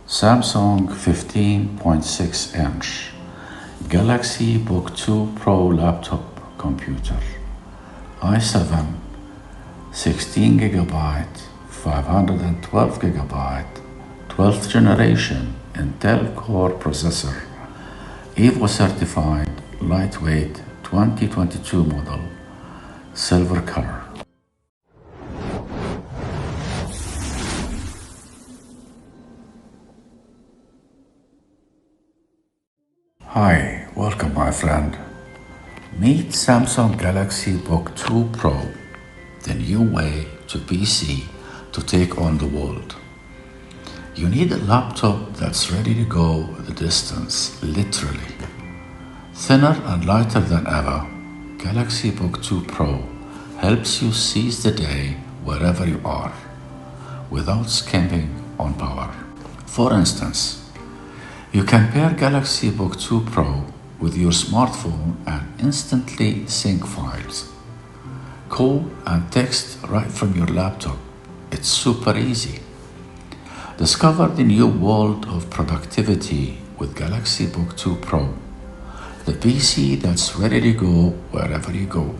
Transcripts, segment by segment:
Samsung 15.6-inch Galaxy Book2 Pro laptop computer, i7 16GB 512GB 12th generation Intel Core processor, Evo certified, lightweight, 2022 model, silver color. Hi, welcome my friend. Meet Samsung Galaxy Book2 Pro, the new way to PC to take on the world. You need a laptop that's ready to go the distance, literally. Thinner and lighter than ever, Galaxy Book2 Pro helps you seize the day wherever you are, without skimping on power. For instance, you can pair Galaxy Book2 Pro with your smartphone and instantly sync files. Call and text right from your laptop. It's super easy. Discover the new world of productivity with Galaxy Book2 Pro, the PC that's ready to go wherever you go.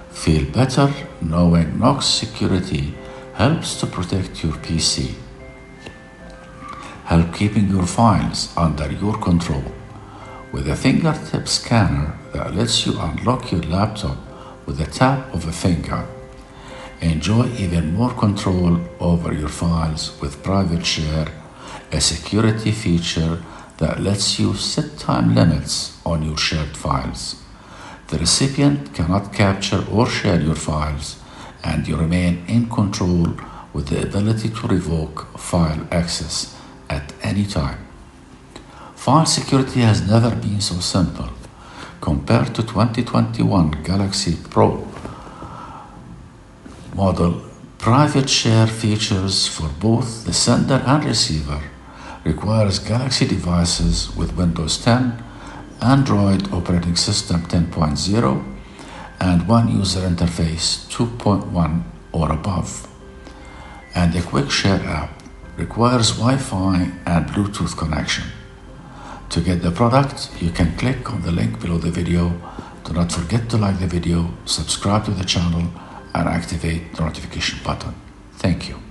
Feel better knowing Knox Security helps to protect your PC. Help keeping your files under your control with a fingertip scanner that lets you unlock your laptop with a tap of a finger. Enjoy even more control over your files with Private Share, a security feature that lets you set time limits on your shared files. The recipient cannot capture or share your files, and you remain in control with the ability to revoke file access at any time. File security has never been so simple. Compared to 2021 Galaxy Pro model, Private Share features for both the sender and receiver requires Galaxy devices with Windows 10, Android operating system 10.0, and One User Interface 2.1 or above. And the Quick Share app requires Wi-Fi and Bluetooth connection. To get the product, you can click on the link below the video. Do not forget to like the video, subscribe to the channel, and activate the notification button. Thank you.